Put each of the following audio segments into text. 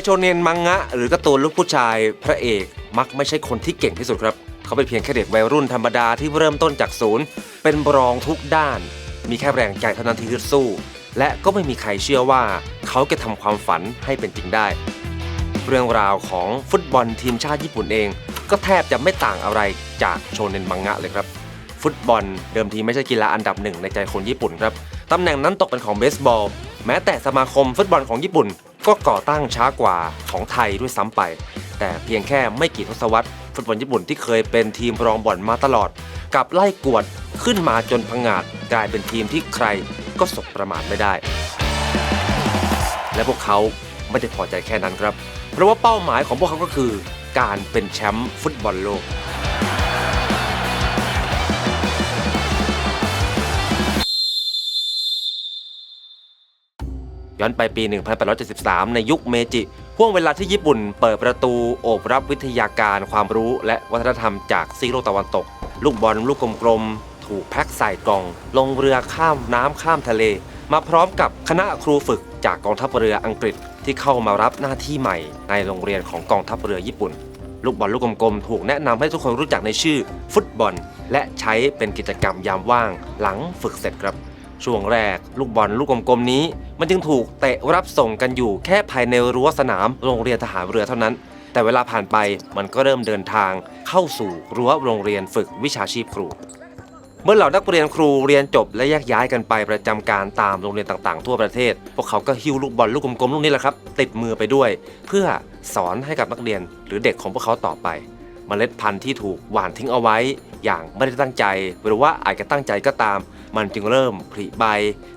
โชเนนมังงะหรือการ์ตูนลูกผู้ชายพระเอกมักไม่ใช่คนที่เก่งที่สุดครับเขาเป็นเพียงแค่เด็กวัยรุ่นธรรมดาที่เริ่มต้นจากศูนย์เป็นรองทุกด้านมีแค่แรงใจเท่านั้นที่ฮึดสู้และก็ไม่มีใครเชื่อว่าเขาจะทำความฝันให้เป็นจริงได้เรื่องราวของฟุตบอลทีมชาติญี่ปุ่นเองก็แทบจะไม่ต่างอะไรจากโชเนนมังงะเลยครับฟุตบอลเดิมทีไม่ใช่กีฬาอันดับหนึ่งในใจคนญี่ปุ่นครับตำแหน่งนั้นตกเป็นของเบสบอลแม้แต่สมาคมฟุตบอลของญี่ปุ่นก็ก่อตั้งช้ากว่าของไทยด้วยซ้ำไปแต่เพียงแค่ไม่กี่ทศวรรษฟุตบอลญี่ปุ่นที่เคยเป็นทีมรองบอลมาตลอดกับไล่กวดขึ้นมาจนพังงาดกลายเป็นทีมที่ใครก็สบประมาทไม่ได้และพวกเขาไม่ได้พอใจแค่นั้นครับเพราะว่าเป้าหมายของพวกเขาก็คือการเป็นแชมป์ฟุตบอลโลกย้อนไปปี 1873 ในยุคเมจิห่วงเวลาที่ญี่ปุ่นเปิดประตูโอบรับวิทยาการความรู้และวัฒนธรรมจากซีกโลกตะวันตกลูกบอลลูกกลมๆถูกแพ็คใส่กล่องลงเรือข้ามน้ำข้ามทะเลมาพร้อมกับคณะครูฝึกจากกองทัพเรืออังกฤษที่เข้ามารับหน้าที่ใหม่ในโรงเรียนของกองทัพเรือญี่ปุ่นลูกบอลลูกกลมๆถูกแนะนำให้ทุกคนรู้จักในชื่อฟุตบอลและใช้เป็นกิจกรรมยามว่างหลังฝึกเสร็จครับช่วงแรกลูกบอลลูกกลมๆนี้มันจึงถูกเตะรับส่งกันอยู่แค่ภายในรั้วสนามโรงเรียนทหารเรือเท่านั้นแต่เวลาผ่านไปมันก็เริ่มเดินทางเข้าสู่รั้วโรงเรียนฝึกวิชาชีพครูเมื่อเหล่านักเรียนครูเรียนจบและแยกย้ายกันไปประจำการตามโรงเรียนต่างๆทั่วประเทศพวกเขาก็หิ้วลูกบอลลูกกลมๆลูกนี้แหละครับติดมือไปด้วยเพื่อสอนให้กับนักเรียนหรือเด็กของพวกเขาต่อไปเมล็ดพันธุ์ที่ถูกหว่านทิ้งเอาไว้อย่างไม่ได้ตั้งใจหรือว่าอาจจะตั้งใจก็ตามมันจึงเริ่มผลิใบ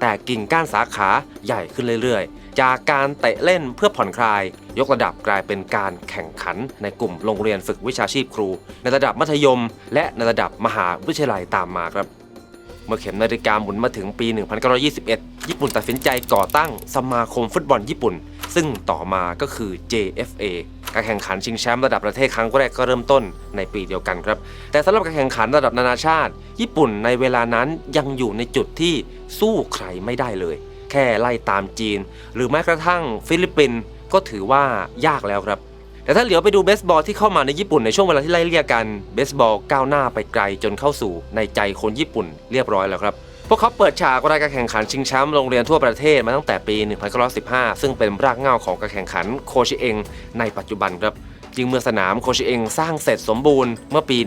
แตกกิ่งก้านสาขาใหญ่ขึ้นเรื่อยๆจากการเตะเล่นเพื่อผ่อนคลายยกระดับกลายเป็นการแข่งขันในกลุ่มโรงเรียนฝึกวิชาชีพครูในระดับมัธยมและในระดับมหาวิทยาลัยตามมาครับเมื่อเข็มนาฬิกาหมุนมาถึงปี 1921 ญี่ปุ่นตัดสินใจก่อตั้งสมาคมฟุตบอลญี่ปุ่นซึ่งต่อมาก็คือ JFA การแข่งขันชิงแชมป์ระดับประเทศครั้งแรกก็เริ่มต้นในปีเดียวกันครับแต่สำหรับการแข่งขันระดับนานาชาติญี่ปุ่นในเวลานั้นยังอยู่ในจุดที่สู้ใครไม่ได้เลยแค่ไล่ตามจีนหรือแม้กระทั่งฟิลิปปินส์ก็ถือว่ายากแล้วครับแต่ถ้าเหลียวไปดูเบสบอลที่เข้ามาในญี่ปุ่นในช่วงเวลาที่ไล่เลี่ยกันเบสบอลก้าวหน้าไปไกลจนเข้าสู่ในใจคนญี่ปุ่นเรียบร้อยแล้วครับพวกเขาเปิดฉากรายการแข่งขันชิงแชมป์โรงเรียนทั่วประเทศมาตั้งแต่ปี 1915 ซึ่งเป็นรากเหง้าของการแข่งขันโคชิเองในปัจจุบันครับจึงเมื่อสนามโคชิเองสร้างเสร็จสมบูรณ์เมื่อปี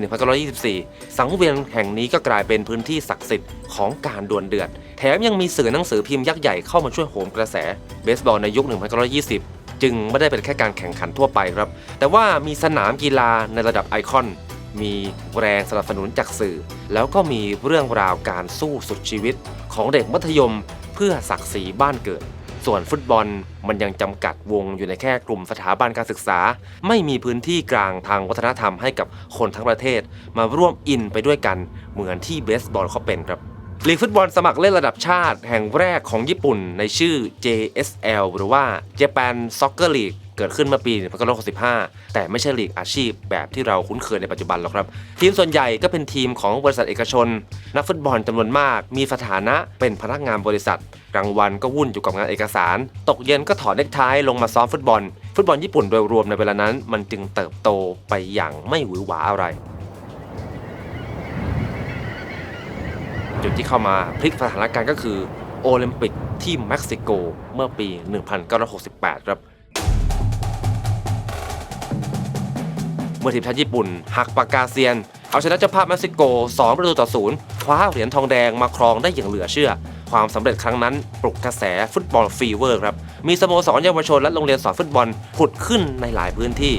1924 สังเวียนแห่งนี้ก็กลายเป็นพื้นที่ศักดิ์สิทธิ์ของการดวลเดือดแถมยังมีสื่อหนังสือพิมพ์ยักษ์ใหญ่เข้ามาช่วยโหมกระแสเบสบอลในยุค 1920 จึงไม่ได้เป็นแค่การแข่งขันทั่วไปครับแต่ว่ามีสนามกีฬาในระดับไอคอนมีแรงสนับสนุนจากสื่อแล้วก็มีเรื่องราวการสู้สุดชีวิตของเด็กมัธยมเพื่อศักดิ์ศรีบ้านเกิดส่วนฟุตบอลมันยังจำกัดวงอยู่ในแค่กลุ่มสถาบันการศึกษาไม่มีพื้นที่กลางทางวัฒนธรรมให้กับคนทั้งประเทศมาร่วมอินไปด้วยกันเหมือนที่เบสบอลเขาเป็นครับลีกฟุตบอลสมัครเล่นระดับชาติแห่งแรกของญี่ปุ่นในชื่อ JSL หรือว่า Japan Soccer League เกิดขึ้นเมื่อปี 1965 แต่ไม่ใช่ลีกอาชีพแบบที่เราคุ้นเคยในปัจจุบันหรอกครับทีมส่วนใหญ่ก็เป็นทีมของบริษัทเอกชนนักฟุตบอลจำนวนมากมีสถานะเป็นพนักงานบริษัทกลางวันก็วุ่นอยู่กับงานเอกสารตกเย็นก็ถอดเนคไทลงมาซ้อมฟุตบอลญี่ปุ่นโดยรวมในเวลานั้นมันจึงเติบโตไปอย่างไม่หวือหวาอะไรจุดที่เข้ามาพลิกสถานการณ์ก็คือโอลิมปิกที่เม็กซิโกเมื่อปี 1968 ครับเมื่อทีมชาติญี่ปุ่นหักปากกาเซียนเอาชนะเจ้าภาพเม็กซิโก 2-0 คว้าเหรียญทองแดงมาครองได้อย่างเหลือเชื่อความสำเร็จครั้งนั้นปลุกกระแสฟุตบอลฟีเวอร์ครับมีสโมสรเยาวชนและโรงเรียนสอนฟุตบอลผุดขึ้นในหลายพื้นที่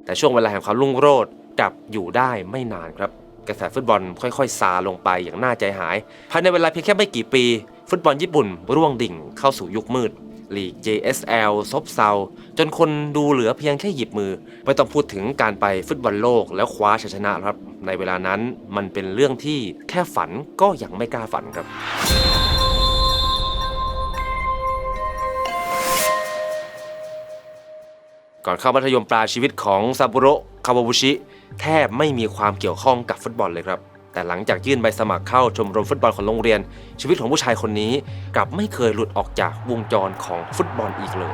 แต่ช่วงเวลาแห่งความรุ่งโรจน์กลับอยู่ได้ไม่นานครับกระแสฟุตบอลค่อยๆซาลงไปอย่างน่าใจหายภายในเวลาเพียงแค่ไม่กี่ปีฟุตบอลญี่ปุ่นร่วงดิ่งเข้าสู่ยุคมืดลีก JSL ซบเซาจนคนดูเหลือเพียงแค่หยิบมือไม่ต้องพูดถึงการไปฟุตบอลโลกแล้วคว้าชัยชนะครับในเวลานั้นมันเป็นเรื่องที่แค่ฝันก็ยังไม่กล้าฝันครับก่อนเข้ามัธยมปลายชีวิตของซาบุโระ คาวาบุชิแทบไม่มีความเกี่ยวข้องกับฟุตบอลเลยครับ แต่หลังจากยื่นใบสมัครเข้าชมรมฟุตบอลของโรงเรียนชีวิตของผู้ชายคนนี้กลับไม่เคยหลุดออกจากวงจรของฟุตบอลอีกเลย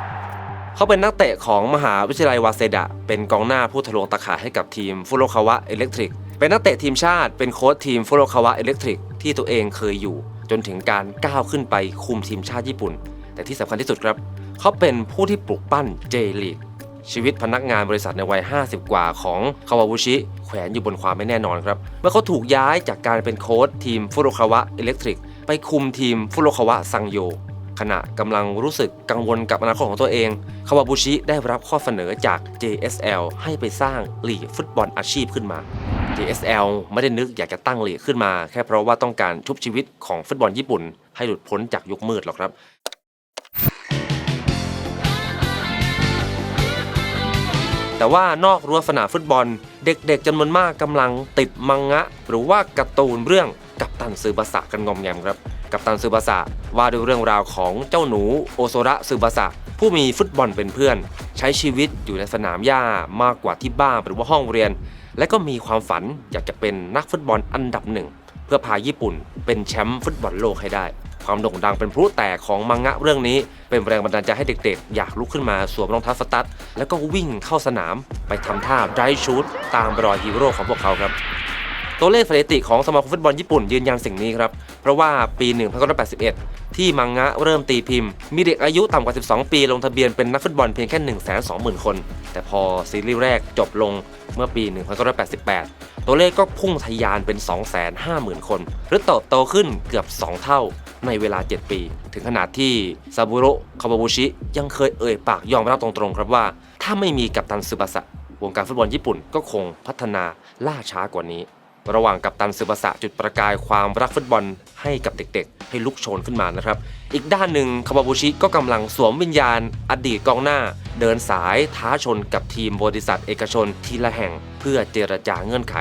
เขาเป็นนักเตะของมหาวิทยาลัยวาเซดะเป็นกองหน้าผู้ทะลวงตะข่ายให้กับทีมฟุโรคาวะอิเล็กทริกเป็นนักเตะทีมชาติเป็นโค้ชทีมฟุโรคาวะอิเล็กทริกที่ตัวเองเคยอยู่จนถึงการก้าวขึ้นไปคุมทีมชาติญี่ปุ่นแต่ที่สำคัญที่สุดครับเขาเป็นผู้ที่ปลุกปั้นเจลีกชีวิตพนักงานบริษัทในวัย50กว่าของคาวาบุชิแขวนอยู่บนความไม่แน่นอนครับเมื่อเขาถูกย้ายจากการเป็นโค้ชทีมฟุโรคาวะอิเล็กทริกไปคุมทีมฟุโรคาวะซังโยขณะกำลังรู้สึกกังวลกับอนาคตของตัวเองคาวาบุชิได้รับข้อเสนอจาก JSL ให้ไปสร้างลีกฟุตบอลอาชีพขึ้นมา JSL ไม่ได้นึกอยากจะตั้งลีกขึ้นมาแค่เพราะว่าต้องการชุบชีวิตของฟุตบอลญี่ปุ่นให้หลุดพ้นจากยุคมืดหรอกครับแต่ว่านอกรั้วสนามฟุตบอลเด็กๆจำนวนมากกำลังติดมังงะหรือว่าการ์ตูนเรื่องกัปตันซึบาสะกันงอมแงมครับกัปตันซึบาสะว่าด้วยเรื่องราวของเจ้าหนูโอโซระซึบาสะผู้มีฟุตบอลเป็นเพื่อนใช้ชีวิตอยู่ในสนามหญ้ามากกว่าที่บ้านหรือว่าห้องเรียนและก็มีความฝันอยากจะเป็นนักฟุตบอลอันดับหนึ่งเพื่อพาญี่ปุ่นเป็นแชมป์ฟุตบอลโลกให้ได้ความโด่งดังเป็นพลุแตกของมังงะเรื่องนี้เป็นแรงบันดาลใจให้เด็กๆอยากลุกขึ้นมาสวมรองเท้าสตั๊ดแล้วก็วิ่งเข้าสนามไปทำท่าไดร์ชูตตามรอยฮีโร่ของพวกเขาครับตัวเลขสถิติของสมาคมฟุตบอลญี่ปุ่นยืนยันสิ่งนี้ครับเพราะว่าปี 1981 ที่มังงะเริ่มตีพิมพ์มีเด็กอายุต่ำกว่า 12 ปีลงทะเบียนเป็นนักฟุตบอลเพียงแค่ 120,000 คนแต่พอซีรีส์แรกจบลงเมื่อปี 1988 ตัวเลขก็พุ่งทะยานเป็น 250,000 คนหรือเติบโตขึ้นเกือบ 2 เท่าในเวลา 7 ปี ถึงขนาดที่ซาบุโระคาวาบุชิยังเคยเอ่ยปากยอมรับตรงๆครับว่าถ้าไม่มีกัปตันซึบาสะวงการฟุตบอลญี่ปุ่นก็คงพัฒนาล่าช้ากว่านี้ระหว่างกัปตันซึบาสะจุดประกายความรักฟุตบอลให้กับเด็กๆให้ลุกโชนขึ้นมานะครับอีกด้านหนึ่งคาวาบุชิก็กำลังสวมวิญญาณอดีตกองหน้าเดินสายท้าชนกับทีมบริษัทเอกชนทีละแห่งเพื่อเจรจาเงื่อนไข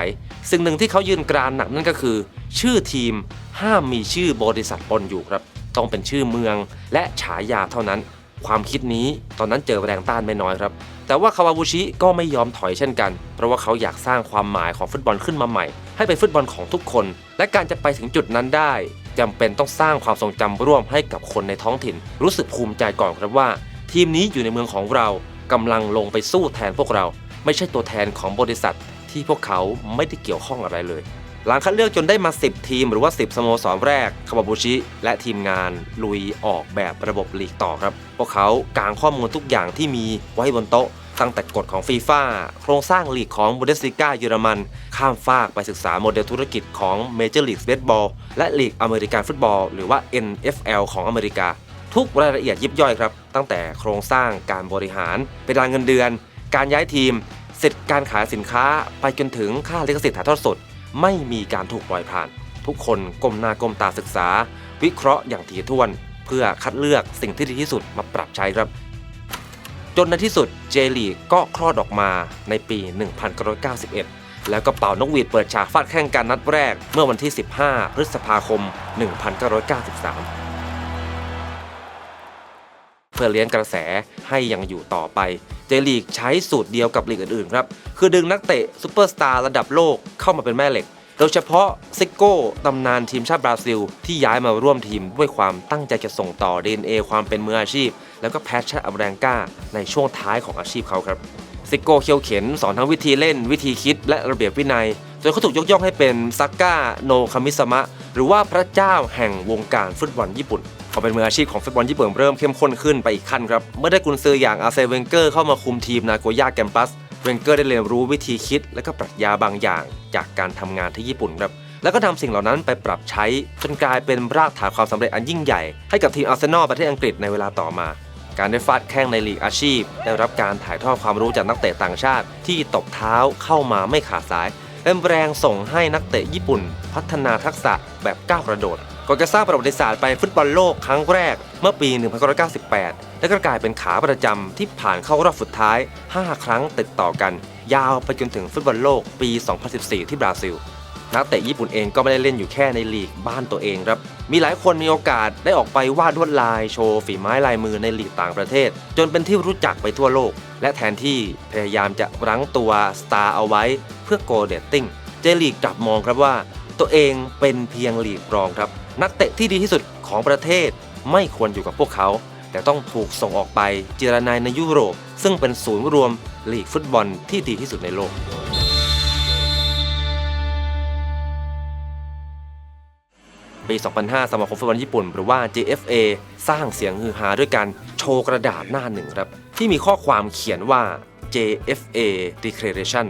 สิ่งหนึ่งที่เขายืนกรานหนักนั่นก็คือชื่อทีมห้ามมีชื่อบริษัทปนอยู่ครับต้องเป็นชื่อเมืองและฉายาเท่านั้นความคิดนี้ตอนนั้นเจอแรงต้านไม่น้อยครับแต่ว่าคาวาบุชิก็ไม่ยอมถอยเช่นกันเพราะว่าเขาอยากสร้างความหมายของฟุตบอลขึ้นมาใหม่ให้เป็นฟุตบอลของทุกคนและการจะไปถึงจุดนั้นได้จำเป็นต้องสร้างความทรงจำร่วมให้กับคนในท้องถิ่นรู้สึกภูมิใจก่อนครับว่าทีมนี้อยู่ในเมืองของเรากำลังลงไปสู้แทนพวกเราไม่ใช่ตัวแทนของบริษัทที่พวกเขาไม่ได้เกี่ยวข้องอะไรเลยหลังคัดเลือกจนได้มา10ทีมหรือว่า10สโมสรแรกคาวาบุชิและทีมงานลุยออกแบบระบบลีกต่อครับพวกเขากางข้อมูลทุกอย่างที่มีไว้บนโต๊ะตั้งแต่กฎของฟีฟ่าโครงสร้างลีกของบุนเดสลีกาเยอรมันข้ามฟากไปศึกษาโมเดลธุรกิจของเมเจอร์ลีกเบสบอลและลีกอเมริกันฟุตบอลหรือว่า NFL ของอเมริกาทุกรายละเอียดยิบย่อยครับตั้งแต่โครงสร้างการบริหารเวลาเงินเดือนการย้ายทีมสิทธิการขายสินค้าไปจนถึงค่าลิขสิทธิ์ถ่ายทอดสดไม่มีการถูกปล่อยผ่านทุกคนก้มหน้าก้มตาศึกษาวิเคราะห์อย่างถี่ถ้วนเพื่อคัดเลือกสิ่งที่ดีที่สุดมาปรับใช้ครับจนในที่สุดเจลีกก็คลอดออกมาในปี 1991 แล้วก็เป่านกหวีดเปิดฉากฟาดแข่งกันนัดแรกเมื่อวันที่ 15 พฤษภาคม 1993 เพื่อเลี้ยงกระแสให้ยังอยู่ต่อไปเจลีกใช้สูตรเดียวกับลีกอื่นๆครับคือดึงนักเตะซุปเปอร์สตาร์ระดับโลกเข้ามาเป็นแม่เหล็กโดยเฉพาะซิโก้ตำนานทีมชาติบราซิลที่ย้ายมาร่วมทีมด้วยความตั้งใจจะส่งต่อ DNA ความเป็นมืออาชีพแล้วก็แพชชั่นอันแรงกล้าในช่วงท้ายของอาชีพเขาครับซิโก้เคียวเข็นสอนทั้งวิธีเล่นวิธีคิดและระเบียบวินัยจนเขาถูกยกย่องให้เป็นซักก้าโนคามิสมะหรือว่าพระเจ้าแห่งวงการฟุตบอลญี่ปุ่นเขาเป็นมืออาชีพของฟุตบอลญี่ปุ่นเริ่มเข้มข้นขึ้นไปอีกขั้นครับเมื่อได้กุนซืออย่างอาร์เซน เวนเกอร์เข้ามาคุมทีมนาโกย่าแกมปัสเวนเกอร์ได้เรียนรู้วิธีคิดและก็ปรัชญาบางอย่างจากการทำงานที่ญี่ปุ่นครับแล้วก็นำสิ่งเหล่านั้นไปปรับใช้จนกลายเป็นรากฐานความสำเร็จอันยิ่งใหญ่ให้กับทีมอาร์เซนอลประเทศอังกฤษในเวลาต่อมาการได้ฟาดแข้งในลีกอาชีพได้รับการถ่ายทอดความรู้จากนักเตะต่างชาติที่ตบเท้าเข้ามาไม่ขาดสายเป็นแรงส่งให้นักเตะญี่ปุ่นพัฒนาทักษะแบบก้าวกระโดดก่อนจะสร้างประวัติศาสตร์ไปฟุตบอลโลกครั้งแรกเมื่อปี 1998 และก็กลายเป็นขาประจำที่ผ่านเข้ารอบสุดท้าย 5 ครั้งติดต่อกันยาวไปจนถึงฟุตบอลโลกปี 2014 ที่บราซิลนักเตะญี่ปุ่นเองก็ไม่ได้เล่นอยู่แค่ในลีกบ้านตัวเองครับมีหลายคนมีโอกาสได้ออกไปวาดลวดลายโชว์ฝีไม้ลายมือในลีกต่างประเทศจนเป็นที่รู้จักไปทั่วโลกและแทนที่พยายามจะรั้งตัวสตาร์เอาไว้เพื่อโกลเดตติ้งเจลีกกลับมองครับว่า ตัวเองเป็นเพียงลีกรองครับนักเตะที่ดีที่สุดของประเทศไม่ควรอยู่กับพวกเขาแต่ต้องถูกส่งออกไปเจรนายในยุโรปซึ่งเป็นศูนย์รวมลีกฟุตบอลที่ดีที่สุดในโลกปี 2005 สมาคมฟุตบอลญี่ปุ่นหรือว่า JFA สร้างเสียงฮือฮาด้วยการโชว์กระดาษหน้าหนึ่งครับที่มีข้อความเขียนว่า JFA Declaration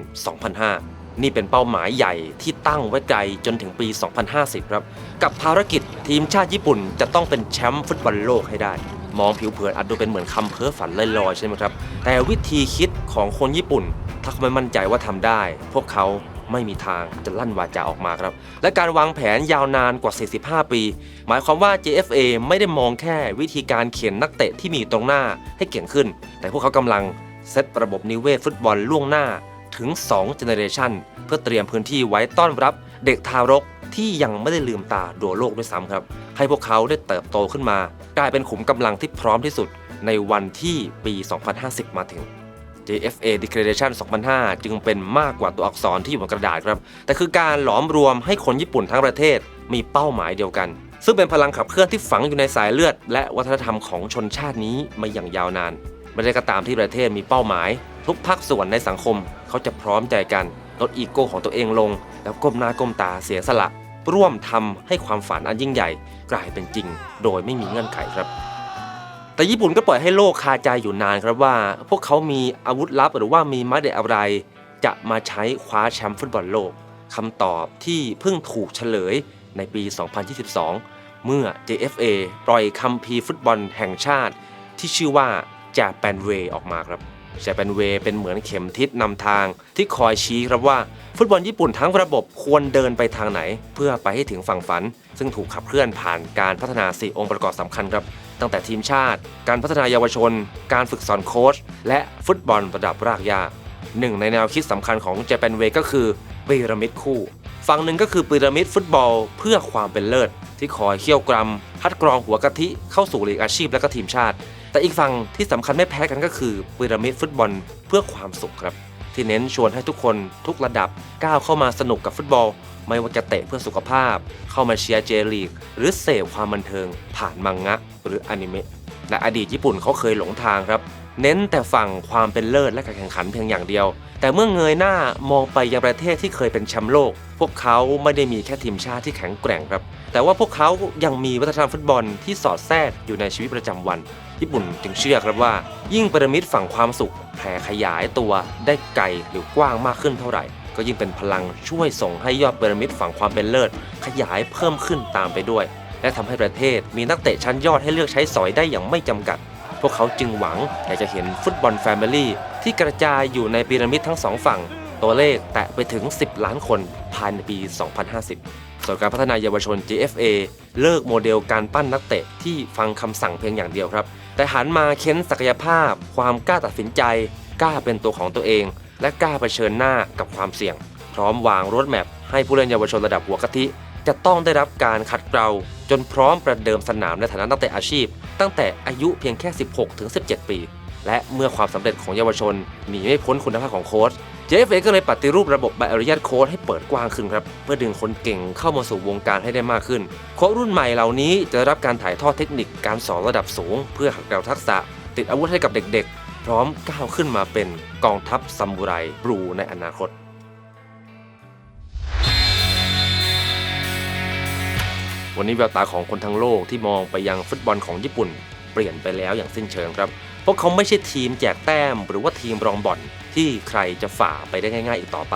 2005 นี่เป็นเป้าหมายใหญ่ที่ตั้งไว้ไกลจนถึงปี 2050 ครับกับภารกิจทีมชาติญี่ปุ่นจะต้องเป็นแชมป์ฟุตบอลโลกให้ได้มองผิวเผินอาจดูเป็นเหมือนคำเพ้อฝันลอยๆใช่ไหมครับแต่วิธีคิดของคนญี่ปุ่นถ้าเขาไม่มั่นใจว่าทำได้พวกเขาไม่มีทางจะลั่นวาจาออกมาครับและการวางแผนยาวนานกว่า45ปีหมายความว่า JFA ไม่ได้มองแค่วิธีการเขียนนักเตะที่มีตรงหน้าให้เก่งขึ้นแต่พวกเขากำลังเซตระบบนิเวศฟุตบอลล่วงหน้าถึง2เจเนเรชันเพื่อเตรียมพื้นที่ไว้ต้อนรับเด็กทารกที่ยังไม่ได้ลืมตาดูโลกด้วยซ้ำครับให้พวกเขาได้เติบโตขึ้นมากลายเป็นขุมกำลังที่พร้อมที่สุดในวันที่ปี 2050 มาถึงJFA Declaration 2005 จึงเป็นมากกว่าตัวอักษรที่อยู่บนกระดาษครับแต่คือการหลอมรวมให้คนญี่ปุ่นทั้งประเทศมีเป้าหมายเดียวกันซึ่งเป็นพลังขับเคลื่อนที่ฝังอยู่ในสายเลือดและวัฒนธรรมของชนชาตินี้มาอย่างยาวนานไม่ได้ก็ตามที่ประเทศมีเป้าหมายทุกภาคส่วนในสังคมเขาจะพร้อมใจกันลดอีโก้ของตัวเองลงแล้วก้มหน้าก้มตาเสียสละร่วมทำให้ความฝันอันยิ่งใหญ่กลายเป็นจริงโดยไม่มีเงื่อนไขครับแต่ญี่ปุ่นก็ปล่อยให้โลกคาใจอยู่นานครับว่าพวกเขามีอาวุธลับหรือว่ามีไม้เด็ดอะไรจะมาใช้คว้าแชมป์ฟุตบอลโลกคำตอบที่เพิ่งถูกเฉลยในปี 2022 เมื่อ JFA ปล่อยคัมภีร์ฟุตบอลแห่งชาติที่ชื่อว่า Japan Way ออกมาครับ Japan Way เป็นเหมือนเข็มทิศนำทางที่คอยชี้ครับว่าฟุตบอลญี่ปุ่นทั้งระบบควรเดินไปทางไหนเพื่อไปให้ถึงฝั่งฝันซึ่งถูกขับเคลื่อนผ่านการพัฒนา4องค์ประกอบสำคัญครับตั้งแต่ทีมชาติการพัฒนาเยาวชนการฝึกสอนโค้ชและฟุตบอลระดับรากหญ้าหนึ่งในแนวคิดสำคัญของ Japan Way ก็คือพีระมิดคู่ฝั่งหนึ่งก็คือพีระมิดฟุตบอลเพื่อความเป็นเลิศที่คอยเคี่ยวกรำคัดกรองหัวกะทิเข้าสู่ลีกอาชีพและก็ทีมชาติแต่อีกฝั่งที่สำคัญไม่แพ้กันก็คือพีระมิดฟุตบอลเพื่อความสุขครับที่เน้นชวนให้ทุกคนทุกระดับก้าวเข้ามาสนุกกับฟุตบอลไม่ว่าจะเตะเพื่อสุขภาพเข้ามาเชียร์เจลีกหรือเสพความบันเทิงผ่านมังงะหรืออนิเมะและอดีตญี่ปุ่นเขาเคยหลงทางครับเน้นแต่ฝั่งความเป็นเลิศและการแข่งขันเพียงอย่างเดียวแต่เมื่อเงยหน้ามองไปยังประเทศที่เคยเป็นแชมป์โลกพวกเขาไม่ได้มีแค่ทีมชาติที่แข็งแกร่งครับแต่ว่าพวกเขายังมีวัฒนธรรมฟุตบอลที่สอดแทรกอยู่ในชีวิตประจำวันญี่ปุ่นจึงเชื่อครับว่ายิ่งพีระมิดฝั่งความสุขแผ่ขยายตัวได้ไกลหรือกว้างมากขึ้นเท่าไหร่ก็ยิ่งเป็นพลังช่วยส่งให้ยอดพีระมิดฝั่งความเป็นเลิศขยายเพิ่มขึ้นตามไปด้วยและทำให้ประเทศมีนักเตะชั้นยอดให้เลือกใช้สอยได้อย่างไม่จำกัดพวกเขาจึงหวังอยากจะเห็นฟุตบอลแฟมิลี่ที่กระจายอยู่ในพีระมิดทั้งสองฝั่งตัวเลขแตะไปถึง10 ล้านคนภายในปี 2050 ส่วนการพัฒนายาวชน JFA เลิกโมเดลการปั้นนักเตะที่ฟังคำสั่งเพียงอย่างเดียวครับแต่หันมาเค้นศักยภาพความกล้าตัดสินใจกล้าเป็นตัวของตัวเองและกล้าเผชิญหน้ากับความเสี่ยงพร้อมวางโรดแมพให้ผู้เล่นเยาวชนระดับหัวกะทิจะต้องได้รับการคัดเกลาจนพร้อมประเดิมสนามในฐานะนักเตะอาชีพตั้งแต่อายุเพียงแค่ 16-17 ปีและเมื่อความสำเร็จของเยาวชนหนีไม่พ้นคุณภาพของโค้ช JFA ก็เลยปฏิรูประบบใบอนุญาตโค้ชให้เปิดกว้างขึ้นครับเพื่อดึงคนเก่งเข้ามาสู่วงการให้ได้มากขึ้นโค้ชรุ่นใหม่เหล่านี้จะได้รับการถ่ายทอดเทคนิคการสอนระดับสูงเพื่อขัดเกลาทักษะติดอาวุธให้กับเด็กๆพร้อมก้าวขึ้นมาเป็นกองทัพซามูไรบลูในอนาคตวันนี้แววตาของคนทั้งโลกที่มองไปยังฟุตบอลของญี่ปุ่นเปลี่ยนไปแล้วอย่างสิ้นเชิงครับเพราะเขาไม่ใช่ทีมแจกแต้มหรือว่าทีมรองบอลที่ใครจะฝ่าไปได้ง่ายๆอีกต่อไป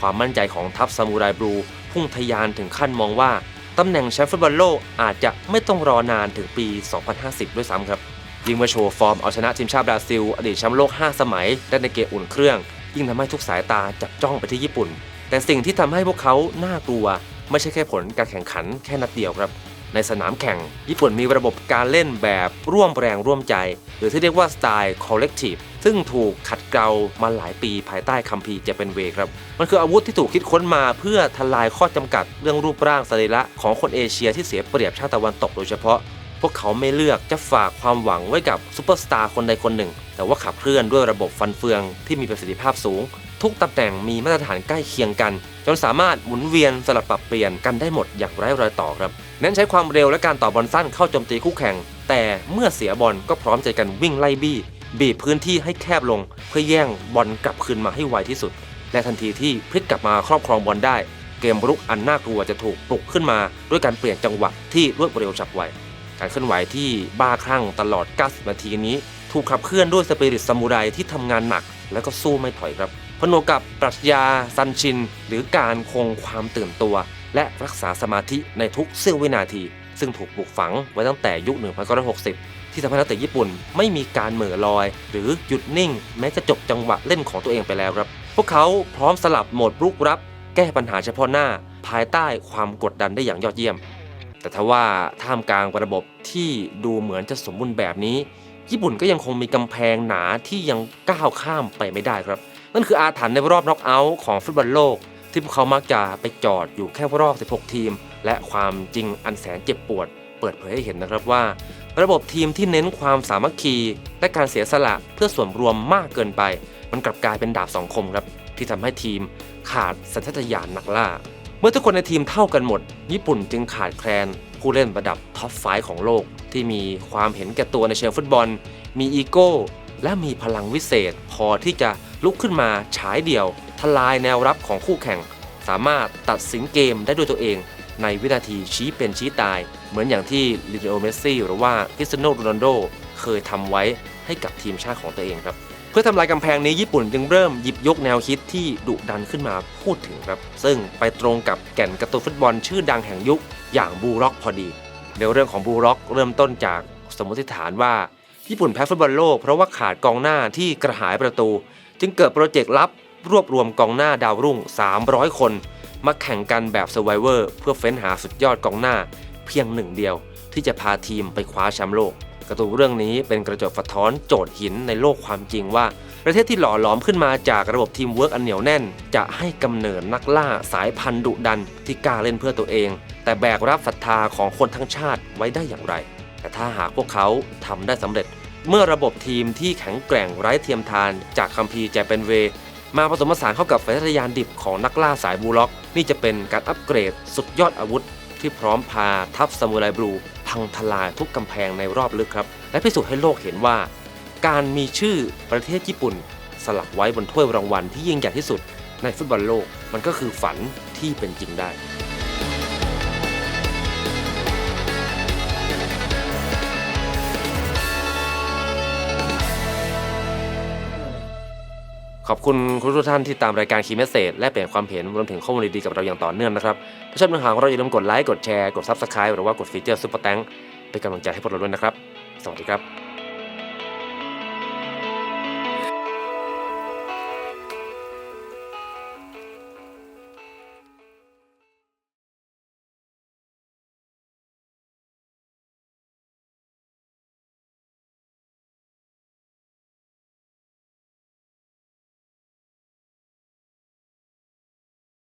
ความมั่นใจของทัพซามูไรบลูพุ่งทะยานถึงขั้นมองว่าตำแหน่งแชมป์ฟุตบอลโลกอาจจะไม่ต้องรอนานถึงปี 2050 ด้วยซ้ำครับยิ่งมาโชว์ฟอร์มเอาชนะทีมชาติบราซิลอดีตแชมป์โลก5 สมัยได้ในเกมอุ่นเครื่องยิ่งทำให้ทุกสายตาจับจ้องไปที่ญี่ปุ่นแต่สิ่งที่ทำให้พวกเขาน่ากลัวไม่ใช่แค่ผลการแข่งขันแค่นัดเดียวครับในสนามแข่งญี่ปุ่นมีระบบการเล่นแบบร่วมแรงร่วมใจหรือที่เรียกว่าสไตล์ collective ซึ่งถูกขัดเกลามาหลายปีภายใต้คัมภีร์ Japan Way ครับมันคืออาวุธที่ถูกคิดค้นมาเพื่อทลายข้อจำกัดเรื่องรูปร่างสรีระของคนเอเชียที่เสียเปรียบชาติตะวันตกโดยเฉพาะพวกเขาไม่เลือกจะฝากความหวังไว้กับซูเปอร์สตาร์คนใดคนหนึ่งแต่ แต่ว่าขับเคลื่อนด้วยระบบฟันเฟืองที่มีประสิทธิภาพสูงทุกตำแหน่งมีมาตรฐานใกล้เคียงกันจนสามารถหมุนเวียนสลับปรับเปลี่ยนกันได้หมดอย่างไร้รอยต่อครับเน้นใช้ความเร็วและการต่อบอลสั้นเข้าโจมตีคู่แข่งแต่เมื่อเสียบอลก็พร้อมใจกันวิ่งไล่บี้บีบพื้นที่ให้แคบลงเพื่อแย่งบอลกลับคืนมาให้ไวที่สุดและทันทีที่พลิกกลับมาครอบครองบอลได้เกมรุกอันน่ากลัวจะถูกปลุกขึ้นมาด้วยการเปลี่ยนจังหวะที่รวดเร็วฉับไวการเคลื่อนไหวที่บ้าคลั่งตลอด90นาทีนี้ถูกขับเคลื่อนด้วยสปิริตซามูไรที่ทำงานหนักและก็สู้ไม่ถอยครับผนวกกับปรัชญาซันชินหรือการคงความตื่นตัวและรักษาสมาธิในทุกเสี้ยววินาทีซึ่งถูกปลูกฝังไว้ตั้งแต่ยุค 1960 ที่ทำให้นักเตะญี่ปุ่นไม่มีการเหม่อลอยหรือหยุดนิ่งแม้จะจบจังหวะเล่นของตัวเองไปแล้วครับพวกเขาพร้อมสลับโหมดรุกรับแก้ปัญหาเฉพาะหน้าภายใต้ความกดดันได้อย่างยอดเยี่ยมแต่ทว่าท่ามกลางระบบที่ดูเหมือนจะสมบูรณ์แบบนี้ญี่ปุ่นก็ยังคงมีกำแพงหนาที่ยังก้าวข้ามไปไม่ได้ครับนั่นคืออาถรรพ์ในรอบน็อกเอาท์ของฟุตบอลโลกที่พวกเขามักจะไปจอดอยู่แค่รอบ16ทีมและความจริงอันแสนเจ็บปวดเปิดเผยให้เห็นนะครับว่าระบบทีมที่เน้นความสามัคคีและการเสียสละเพื่อส่วนรวมมากเกินไปมันกลับกลายเป็นดาบสองคมครับที่ทำให้ทีมขาดสัญชาตญาณนักล่าเมื่อทุกคนในทีมเท่ากันหมดญี่ปุ่นจึงขาดแคลนผู้เล่นระดับท็อป5ของโลกที่มีความเห็นแก่ตัวในเชิงฟุตบอลมีอีโก้และมีพลังวิเศษพอที่จะลุกขึ้นมาฉายเดี่ยวทลายแนวรับของคู่แข่งสามารถตัดสินเกมได้ด้วยตัวเองในวินาทีชี้เป็นชี้ตายเหมือนอย่างที่ลิโอเมสซี่หรือว่าคริสเตียโนโรนัลโดเคยทำไว้ให้กับทีมชาติของตัวเองครับเพื่อทำลายกำแพงนี้ญี่ปุ่นจึงเริ่มหยิบยกแนวคิดที่ดุดันขึ้นมาพูดถึงครับซึ่งไปตรงกับแก่นการ์ตูนฟุตบอลชื่อดังแห่งยุคอย่างบูร็อกพอดีในเรื่องของบูร็อกเริ่มต้นจากสมมติฐานว่าญี่ปุ่นแพ้ฟุตบอลโลกเพราะว่าขาดกองหน้าที่กระหายประตูจึงเกิดโปรเจกต์ลับรวบรวมกองหน้าดาวรุ่ง300คนมาแข่งกันแบบเซอร์ไวเวอร์เพื่อเฟ้นหาสุดยอดกองหน้าเพียงหนึ่งเดียวที่จะพาทีมไปคว้าแชมป์โลกการ์ตูนเรื่องนี้เป็นกระจกสะท้อนโจทย์หินในโลกความจริงว่าประเทศที่หล่อหลอมขึ้นมาจากระบบทีมเวิร์กอันเหนียวแน่นจะให้กำเนิดนักล่าสายพันธุ์ดุดันที่กล้าเล่นเพื่อตัวเองแต่แบกรับศรัทธาของคนทั้งชาติไว้ได้อย่างไรแต่ถ้าหากพวกเขาทำได้สำเร็จเมื่อระบบทีมที่แข็งแกร่งไร้เทียมทานจากคัมภีร์แจเปนเวมาผสมผสานเข้ากับสัญชาตญาณดิบของนักล่าสายบูล็อกนี่จะเป็นการอัปเกรดสุดยอดอาวุธที่พร้อมพาทัพซามูไรบลูพังทลายทุกกำแพงในรอบลึกครับและพิสูจน์ให้โลกเห็นว่าการมีชื่อประเทศญี่ปุ่นสลักไว้บนถ้วยรางวัลที่ยิ่งใหญ่ที่สุดในฟุตบอลโลกมันก็คือฝันที่เป็นจริงได้ขอบคุณทุกท่านที่ตามรายการคีย์เมสเสจและเปลี่ยนความเห็นรวมถึงข้อมูลดีๆกับเราอย่างต่อเนื่องนะครับถ้าชอบเนื้อหาของเราอย่าลืมกดไลค์กดแชร์กด Subscribe หรือว่ากดฟีเจอร์ซุปเปอร์แตงเป็นกำลังใจให้พวกเราด้วยนะครับสวัสดีครับ